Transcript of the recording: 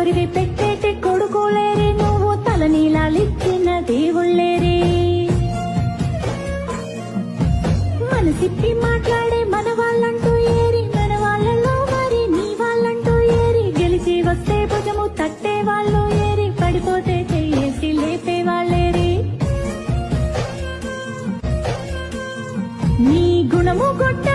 చదివి పెట్టేటి కొడుకోలేరే, నువ్వు తలనీలాలిచ్చిన దేవుళ్ళేరే. మనసిప్పి మాట్లాడే మన వాళ్ళంటూ ఏరి, మన వాళ్ళలో మరి నీ వాళ్ళంటూ ఏరి. గెలిచి వస్తే భుజము తట్టే వాళ్ళు ఏరి, పడిపోతే చెయ్యేసి లేపే వాళ్ళేరి. నీ గుణము గొట్ట